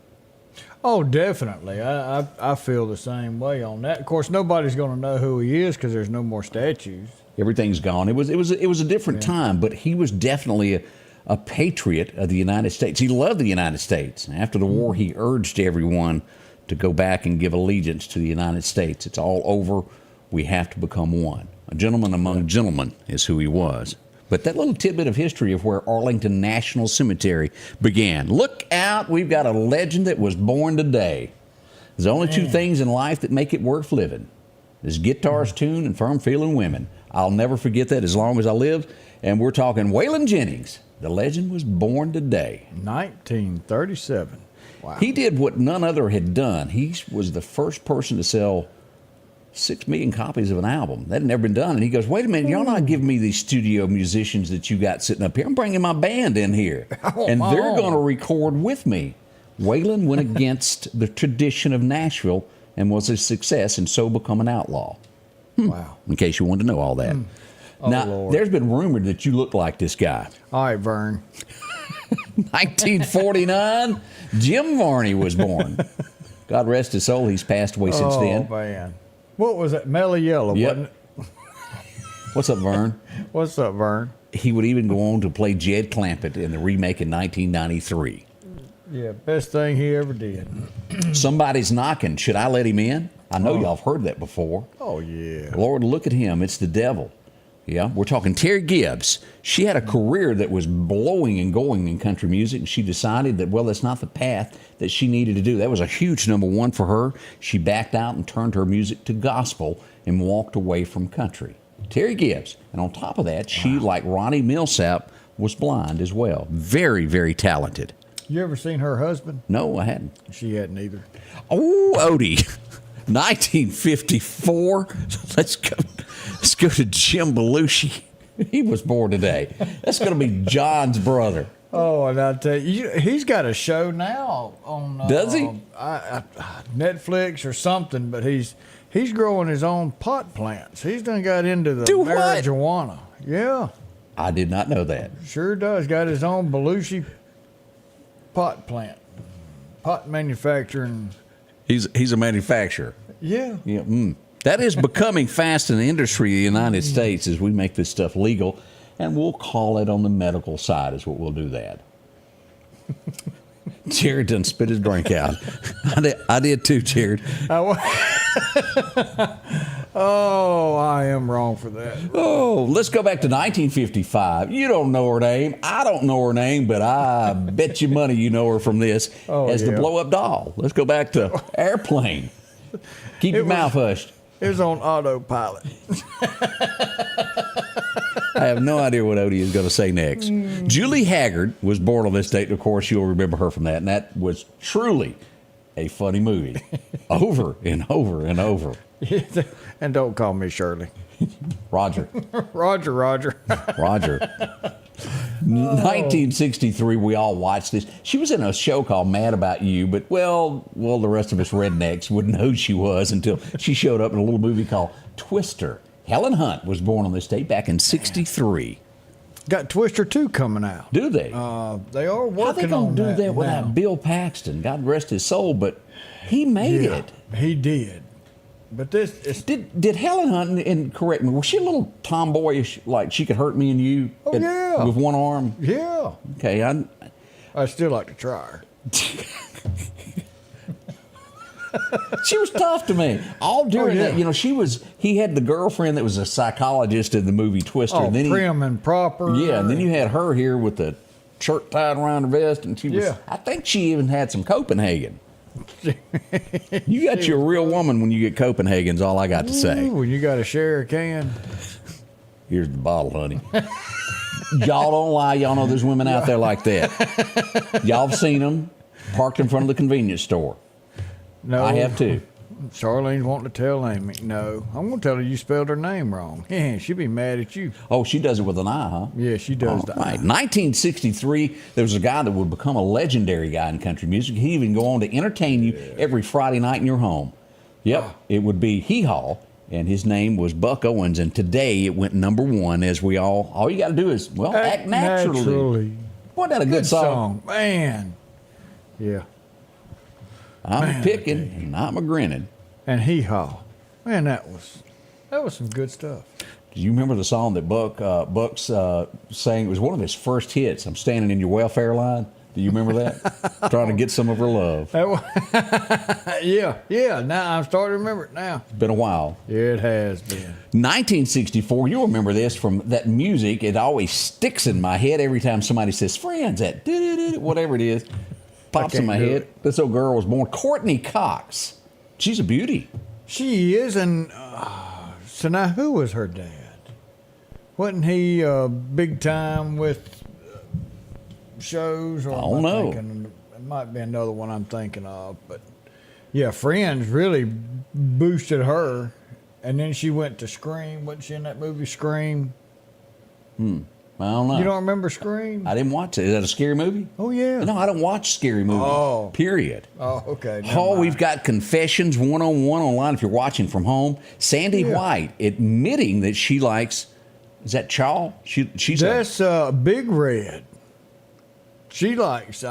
Oh, definitely. I feel the same way on that. Of course, nobody's going to know who he is because there's no more statues. Everything's gone. It was a different time, but he was definitely a patriot of the United States. He loved the United States. After the war, he urged everyone to go back and give allegiance to the United States. It's all over. We have to become one. A gentleman among gentlemen is who he was. But that little tidbit of history of where Arlington National Cemetery began. Look out, we've got a legend that was born today. There's only two things in life that make it worth living. There's guitars tuned and firm-feeling women. I'll never forget that as long as I live. And we're talking Waylon Jennings. The legend was born today. 1937. Wow. He did what none other had done. He was the first person to sell 6 million copies of an album. That had never been done. And he goes, wait a minute, y'all not giving me these studio musicians that you got sitting up here. I'm bringing my band in here. And they're going to record with me. Waylon went against the tradition of Nashville and was a success and so become an outlaw. Wow. In case you wanted to know all that. Oh, now, Lord. There's been rumored that you look like this guy. All right, Vern. 1949, Jim Varney was born. God rest his soul, he's passed away since then. Oh, man. What was that? Mellow Yellow, wasn't it? What's up, Vern? What's up, Vern? He would even go on to play Jed Clampett in the remake in 1993. Yeah, best thing he ever did. Somebody's knocking. Should I let him in? I know y'all have heard that before. Oh, yeah. Lord, look at him. It's the devil. Yeah, we're talking Terry Gibbs. She had a career that was blowing and going in country music, and she decided that, well, that's not the path that she needed to do. That was a huge number one for her. She backed out and turned her music to gospel and walked away from country. Terry Gibbs. And on top of that, she, like Ronnie Millsap, was blind as well. Very, very talented. You ever seen her husband? No, I hadn't. She hadn't either. Oh, Odie. 1954. Let's go to Jim Belushi. He was born today. That's going to be John's brother. Oh, and I tell you, he's got a show now on. Does he? Netflix or something, but he's growing his own pot plants. He's done got into the Do what? marijuana. Yeah, I did not know that. sure does. Got his own Belushi pot plant, pot manufacturing. He's a manufacturer. Yeah. Yeah. That is becoming fast in the industry of the United States as we make this stuff legal, and we'll call it on the medical side is what we'll do that. Jared done spit his drink out. I did too, Jared. Oh, I am wrong for that. Oh, let's go back to 1955. You don't know her name. I don't know her name, but I bet you money you know her from this as the blow-up doll. Let's go back to Airplane. Keep your mouth hushed. It was on autopilot. I have no idea what Odie is going to say next. Julie Haggard was born on this date, and of course, you'll remember her from that. And that was truly a funny movie. Over and over and over. And don't call me Shirley. Roger. Roger. Roger. 1963, we all watched this. She was in a show called Mad About You, but, well, the rest of us rednecks wouldn't know who she was until she showed up in a little movie called Twister. Helen Hunt was born on this date back in 63. Got Twister 2 coming out. Do they? They are How working they gonna on do that now. without Bill Paxton? God rest his soul, but he made Yeah, it. he did. But this is Did Helen Hunt, and correct me, was she a little tomboyish, like she could hurt me and you? Oh, yeah. With one arm? yeah. Okay, I still like to try her. she was tough to me. All during yeah. that, he had the girlfriend that was a psychologist in the movie Twister. Oh, and then prim and proper. Yeah, and then you had her here with the shirt tied around her vest, and she was, Yeah. I think she even had some Copenhagen. You got you a real woman when you get Copenhagen's all I got to say. Ooh, when you got to share a can. Here's the bottle, honey. Y'all don't lie. Y'all know there's women out there like that. Y'all have seen them parked in front of the convenience store. No, I have too. Charlene's wanting to tell Amy. No, I'm going to tell her you spelled her name wrong. Yeah, she'll be mad at you. Oh, she does it with an I, huh? Yeah, she does that. Right. 1963, there was a guy that would become a legendary guy in country music. He'd even go on to entertain you every Friday night in your home. Yep, it would be Hee Haw, and his name was Buck Owens. And today it went #1 as we all you got to do is, act naturally. Wasn't that a good song? Man. Yeah. I'm picking and I'm a grinning. And Hee Haw. Man, that was some good stuff. Do you remember the song that Bucks sang? It was one of his first hits. I'm standing in your welfare line. Do you remember that? Trying to get some of her love. Yeah. Now I'm starting to remember it now. It's been a while. Yeah, it has been. 1964. You'll remember this from that music. It always sticks in my head every time somebody says "Friends." That whatever it is pops in my head. This old girl was born Courtney Cox. She's a beauty. She is, and so now who was her dad? Wasn't he big time with shows? Or I don't know. It might be another one I'm thinking of, but yeah, Friends really boosted her, and then she went to Scream. Wasn't she in that movie Scream? I don't know. You don't remember Scream? I didn't watch it. Is that a scary movie? Oh yeah. No, I don't watch scary movies. Oh. Period. Oh, okay. never Oh, mind. we've got confessions 101 online if you're watching from home. Sandy White admitting that she likes, is that Chaw? She's That's Big Red. She likes.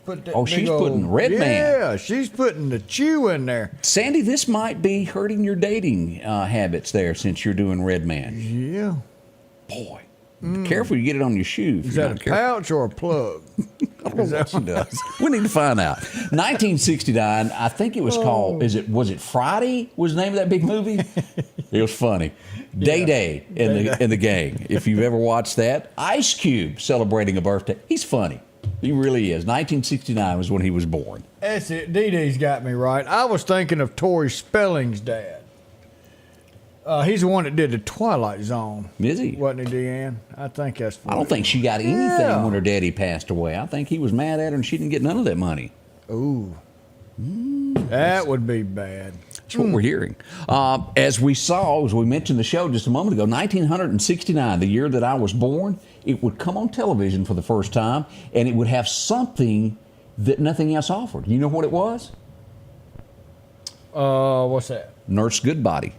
Put that. Oh, big she's old, putting Red Man. Yeah, she's putting the chew in there. Sandy, this might be hurting your dating habits there since you're doing Red Man. Yeah. Boy, be careful you get it on your shoe. Is that a pouch or a plug? I don't know what she does. We need to find out. 1969, I think it was called, was it Friday was the name of that big movie? It was funny. Day in the Gang. If you've ever watched that. Ice Cube celebrating a birthday. He's funny. He really is. 1969 was when he was born. That's it. Dee got me right. I was thinking of Tori Spelling's dad. He's the one that did the Twilight Zone. Is he? Wasn't he, Deanne? I think that's. I don't think she got anything when her daddy passed away. I think he was mad at her and she didn't get none of that money. Ooh. That would be bad. That's what we're hearing. As we mentioned in the show just a moment ago, 1969, the year that I was born, it would come on television for the first time, and it would have something that nothing else offered. You know what it was? What's that? Nurse Goodbody.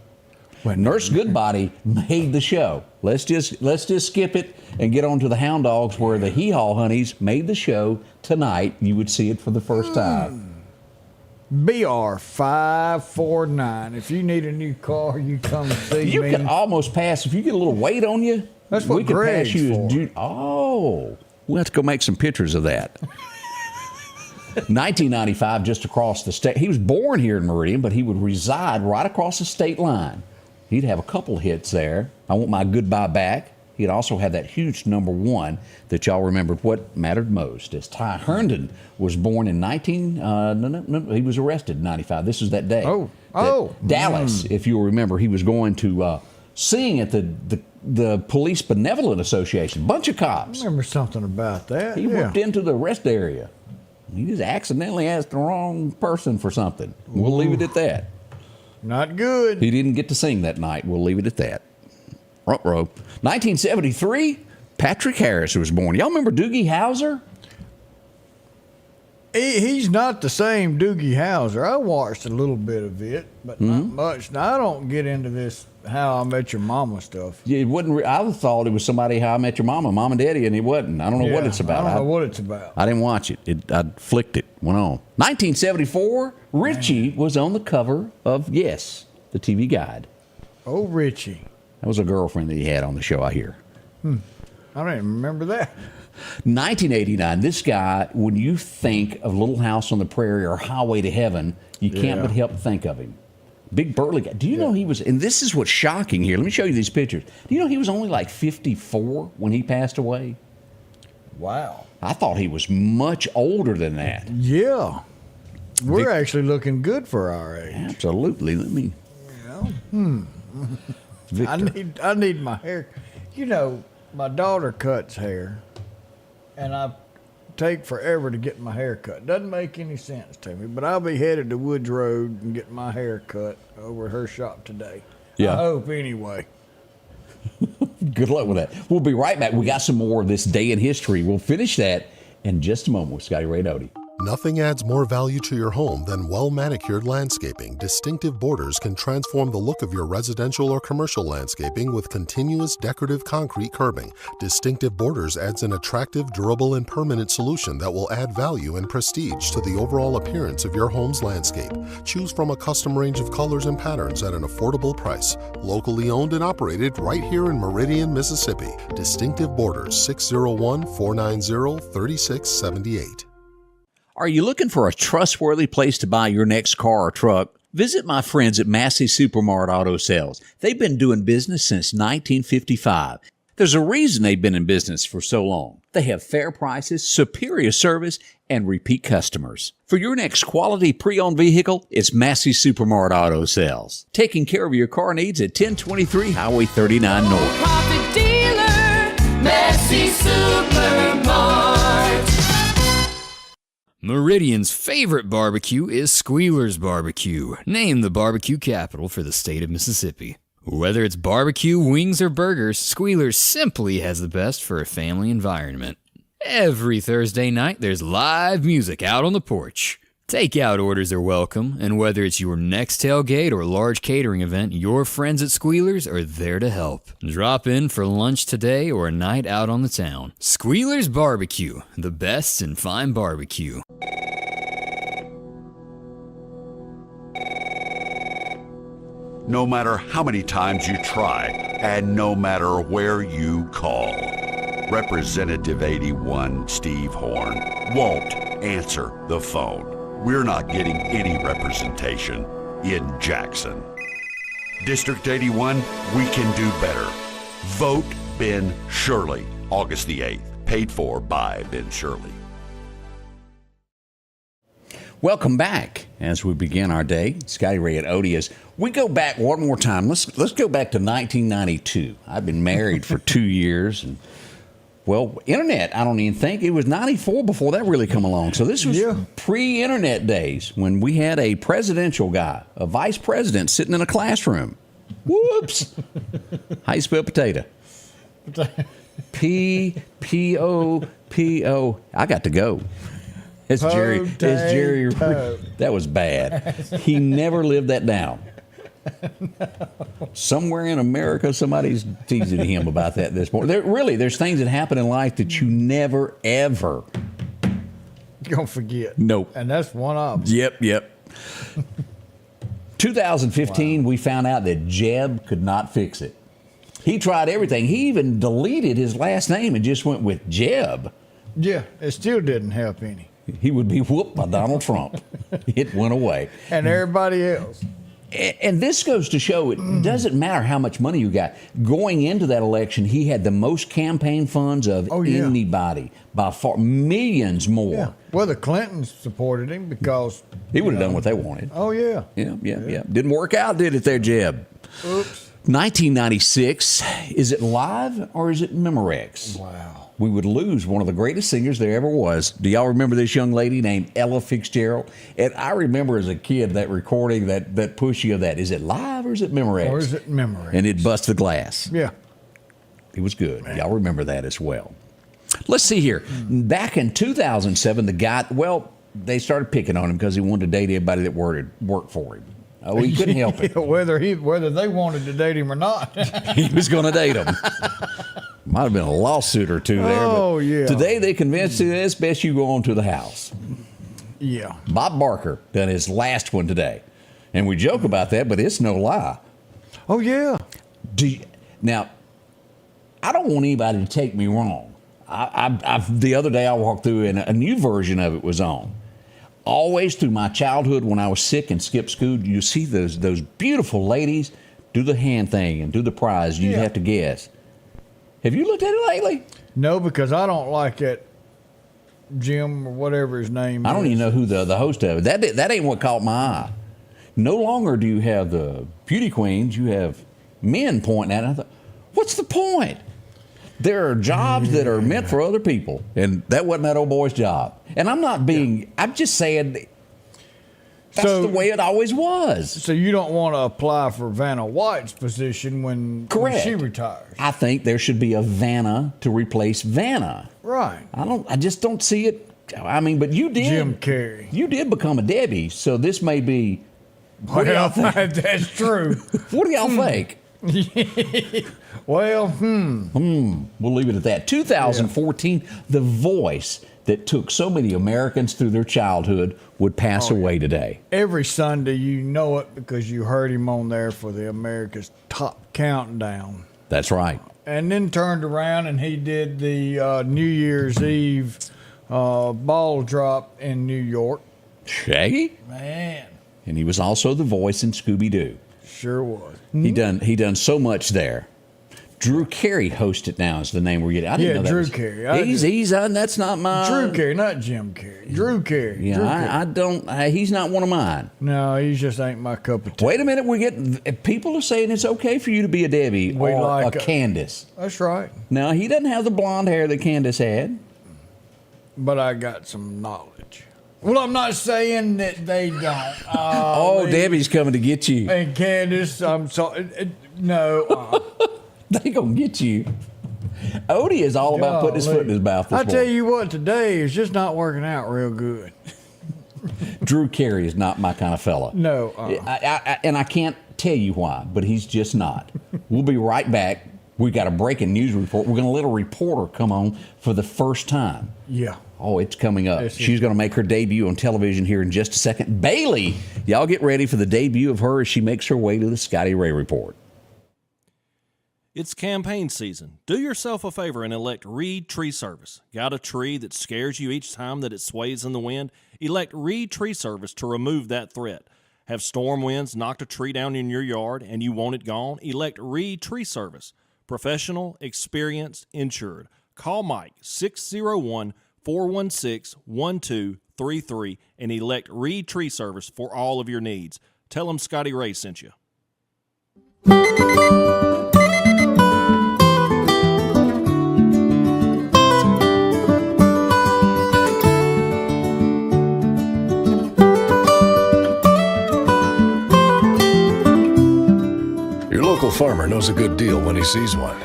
Nurse Goodbody made the show. Let's just skip it and get on to the Hound Dogs, where the Hee Haw Honeys made the show tonight. You would see it for the first time. BR 549. If you need a new car, you come see me. You can almost pass if you get a little weight on you. That's what we can Greg's pass you. for. We'll have to go make some pictures of that. 1995, just across the state. He was born here in Meridian, but he would reside right across the state line. He'd have a couple hits there. I Want My Goodbye Back. He'd also have that huge #1 that y'all remembered what mattered most. As Ty Herndon was born in he was arrested in 95. This is that day. Dallas, if you'll remember, he was going to sing at the Police Benevolent Association. Bunch of cops. I remember something about that. He worked into the rest area. He just accidentally asked the wrong person for something. We'll leave it at that. Not good. He didn't get to sing that night. We'll leave it at that. Front row. 1973, Patrick Harris was born. Y'all remember Doogie Howser? He's not the same Doogie Howser. I watched a little bit of it, but not much. Now, I don't get into this How I Met Your Mama stuff. Yeah, it wasn't. I thought it was somebody How I Met Your Mama, Mom and Daddy, and it wasn't. I don't know what it's about. I don't know what it's about. I didn't watch it. I flicked it. Went on. 1974, Richie was on the cover of Yes, the TV Guide. Oh, Richie. That was a girlfriend that he had on the show, I hear. I don't even remember that. 1989, this guy, when you think of Little House on the Prairie or Highway to Heaven, you can't but help think of him. Big burly guy. Do you know he was, and this is what's shocking here. Let me show you these pictures. Do you know he was only like 54 when he passed away? Wow. I thought he was much older than that. Yeah. We're actually looking good for our age. Absolutely. Let me. I need my hair. You know, my daughter cuts hair, and I take forever to get my hair cut. Doesn't make any sense to me, but I'll be headed to Woods Road and get my hair cut over at her shop today. Yeah. I hope anyway. Good luck with that. We'll be right back. We got some more of this day in history. We'll finish that in just a moment with Scotty Ray Report. Nothing adds more value to your home than well-manicured landscaping. Distinctive Borders can transform the look of your residential or commercial landscaping with continuous decorative concrete curbing. Distinctive Borders adds an attractive, durable, and permanent solution that will add value and prestige to the overall appearance of your home's landscape. Choose from a custom range of colors and patterns at an affordable price. Locally owned and operated right here in Meridian, Mississippi. Distinctive Borders, 601-490-3678. Are you looking for a trustworthy place to buy your next car or truck? Visit my friends at Massey Supermart Auto Sales. They've been doing business since 1955. There's a reason they've been in business for so long. They have fair prices, superior service, and repeat customers. For your next quality pre-owned vehicle, it's Massey Supermart Auto Sales. Taking care of your car needs at 1023 Highway 39 North. Profit dealer, Massey Supermart. Meridian's favorite barbecue is Squealer's Barbecue, named the barbecue capital for the state of Mississippi. Whether it's barbecue, wings, or burgers, Squealer's simply has the best for a family environment. Every Thursday night, there's live music out on the porch. Takeout orders are welcome, and whether it's your next tailgate or large catering event, your friends at Squealer's are there to help. Drop in for lunch today or a night out on the town. Squealer's Barbecue, the best in fine barbecue. No matter how many times you try, and no matter where you call, Representative 81 Steve Horn won't answer the phone. We're not getting any representation in Jackson. District 81, we can do better. Vote Ben Shirley, August the 8th. Paid for by Ben Shirley. Welcome back as we begin our day. Scotty Ray at Odious. We go back one more time. Let's go back to 1992. I've been married for 2 years, and well, internet, I don't even think. It was 94 before that really come along. So this was pre-internet days when we had a presidential guy, a vice president sitting in a classroom. Whoops. How you spell potato? P-P-O-P-O. I got to go. It's Jerry. That was bad. He never lived that down. Somewhere in America, somebody's teasing him about that this morning. There's things that happen in life that you never, ever. You're going to forget. Nope. And that's one of them. Yep. 2015, we found out that Jeb could not fix it. He tried everything. He even deleted his last name and just went with Jeb. Yeah, it still didn't help any. He would be whooped by Donald Trump. It went away. And everybody else. And this goes to show it doesn't matter how much money you got. Going into that election, he had the most campaign funds of anybody, by far, millions more. Yeah. Well, the Clintons supported him because he would have done what they wanted. Oh, yeah. Yeah. Didn't work out, did it there, Jeb? Oops. 1996. Is it live or is it Memorex? Wow. we would lose one of the greatest singers there ever was. Do y'all remember this young lady named Ella Fitzgerald? And I remember as a kid that recording, that pushing of that. Is it live or is it Memorex? Or is it Memorex? And it'd bust the glass. Yeah. It was good. Y'all remember that as well. Let's see here. Back in 2007, the guy, well, they started picking on him because he wanted to date everybody that worked for him. Oh, he couldn't help it. Whether they wanted to date him or not. He was going to date them. Might have been a lawsuit or two there. Oh, yeah. Today they convinced you it's best you go on to the house. Yeah. Bob Barker done his last one today. And we joke about that, but it's no lie. Oh, yeah. Now, I don't want anybody to take me wrong. The other day I walked through and a new version of it was on. Always through my childhood when I was sick and skipped school, you see those beautiful ladies do the hand thing and do the prize. You have to guess. Have you looked at it lately? No, because I don't like that Jim or whatever his name is. I don't even know who the host of it. That ain't what caught my eye. No longer do you have the beauty queens. You have men pointing at it. I thought, what's the point? There are jobs that are meant for other people, and that wasn't that old boy's job. And I'm just saying that's the way it always was. So you don't want to apply for Vanna White's position when she retires. I think there should be a Vanna to replace Vanna. Right. I just don't see it. I mean, but you did. Jim Carrey. You did become a Debbie, so this may be. What do y'all think? That's true. What do y'all think? Well, We'll leave it at that. 2014, the voice that took so many Americans through their childhood would pass away today. Every Sunday you know it because you heard him on there for the America's Top Countdown. That's right. And then turned around and he did the New Year's Eve ball drop in New York. Shaggy? Man. And he was also the voice in Scooby-Doo. Sure was. He done so much there. Drew Carey hosted now is the name we're getting. I didn't know that Drew was, Carey. He's that's not my Drew Carey, not Jim Carrey. Drew Carey. Yeah, Drew Carey. I don't. He's not one of mine. No, he just ain't my cup of tea. Wait a minute, we get people are saying it's okay for you to be a Debbie or a Candace. That's right. Now he doesn't have the blonde hair that Candace had, but I got some knowledge. Well, I'm not saying that they don't. Debbie's coming to get you. And Candace, I'm sorry. No. They gonna get you. Odie is all about putting his foot in his mouth. I tell you what, today is just not working out real good. Drew Carey is not my kind of fella. No. And I can't tell you why, but he's just not. We'll be right back. We got a breaking news report. We're gonna let a reporter come on for the first time. Yeah. Oh, it's coming up. She's going to make her debut on television here in just a second. Bailey, y'all get ready for the debut of her as she makes her way to the Scotty Ray Report. It's campaign season. Do yourself a favor and elect Reed Tree Service. Got a tree that scares you each time that it sways in the wind? Elect Reed Tree Service to remove that threat. Have storm winds knocked a tree down in your yard and you want it gone? Elect Reed Tree Service. Professional, experienced, insured. Call Mike 601-416-1233 and elect Reed Tree Service for all of your needs. Tell them Scotty Ray sent you. Your local farmer knows a good deal when he sees one.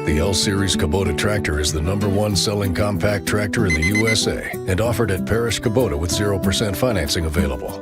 The L-Series Kubota tractor is the #1 selling compact tractor in the USA and offered at Parish Kubota with 0% financing available.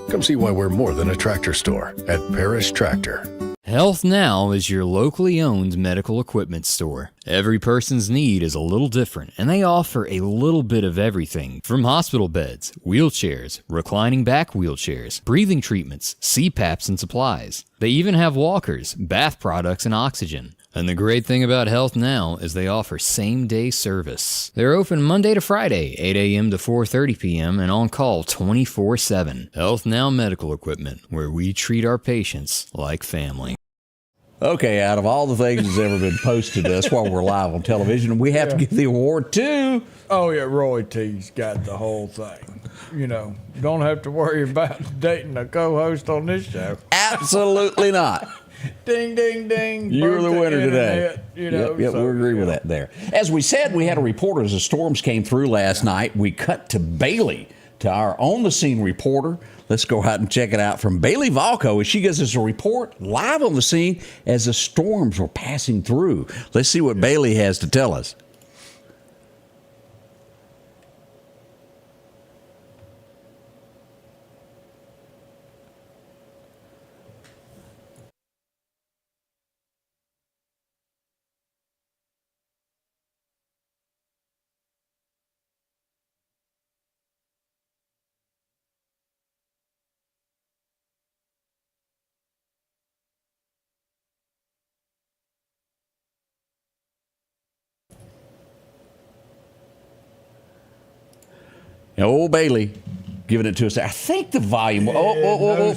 Come see why we're more than a tractor store at Parish Tractor. Health Now is your locally owned medical equipment store. Every person's need is a little different, and they offer a little bit of everything from hospital beds, wheelchairs, reclining back wheelchairs, breathing treatments, CPAPs and supplies. They even have walkers, bath products, and oxygen. And the great thing about Health Now is they offer same-day service. They're open Monday to Friday, 8 a.m. to 4:30 p.m. and on call 24/7. Health Now Medical Equipment, where we treat our patients like family. Okay, out of all the things that's ever been posted to us while we're live on television, we have to give the award to... Oh, yeah, Roy T's got the whole thing. You know, don't have to worry about dating a co-host on this show. Absolutely not. Ding, ding, ding. You're the winner today. Internet, you know, yep, so, we agree with that there. As we said, we had a report as the storms came through last night. We cut to Bailey, to our on-the-scene reporter. Let's go out and check it out from Bailey Valco as she gives us a report live on the scene as the storms were passing through. Let's see what Bailey has to tell us. Old Bailey giving it to us. I think the volume.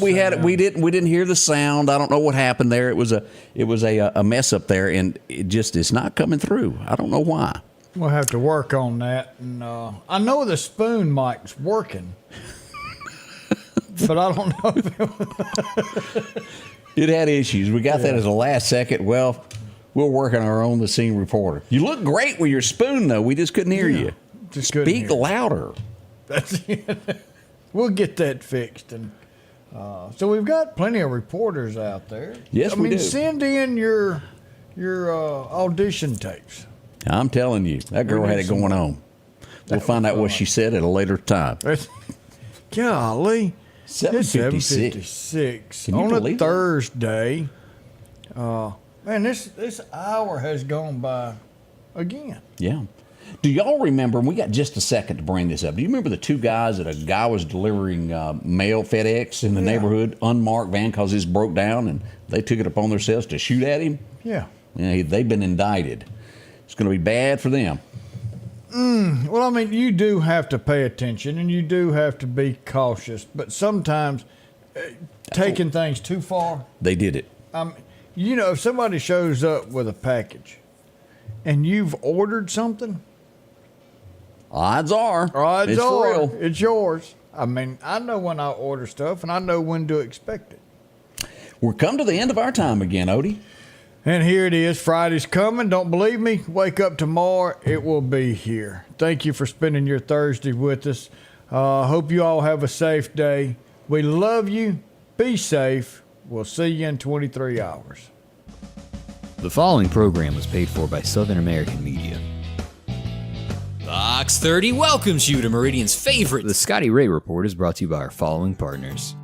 We had it. We didn't hear the sound. I don't know what happened there. It was a mess up there, and it's not coming through. I don't know why. We'll have to work on that. And I know the spoon mic's working, but I don't know if it had issues. We got that at the last second. Well, we'll work on our own the scene reporter. You look great with your spoon, though. We just couldn't hear you. Speak louder. That's it. We'll get that fixed, and so we've got plenty of reporters out there. Yes, we do. Send in your audition tapes. I'm telling you, that girl had it going on. We'll find out what she said at a later time. Golly, 7:56 on a Thursday. Man, this hour has gone by again. Yeah. Do y'all remember, and we got just a second to bring this up, do you remember the two guys that a guy was delivering mail FedEx in the neighborhood, unmarked van, because his broke down, and they took it upon themselves to shoot at him? Yeah. They've been indicted. It's going to be bad for them. Well, I mean, you do have to pay attention, and you do have to be cautious, but sometimes taking things too far. They did it. If somebody shows up with a package and you've ordered something, odds are it's yours. I mean, I know when I order stuff, and I know when to expect it. We're come to the end of our time again, Odie. And here it is. Friday's coming. Don't believe me? Wake up tomorrow. It will be here. Thank you for spending your Thursday with us. Hope you all have a safe day. We love you. Be safe. We'll see you in 23 hours. The following program was paid for by Southern American Media. Fox 30 welcomes you to Meridian's favorite. The Scotty Ray Report is brought to you by our following partners.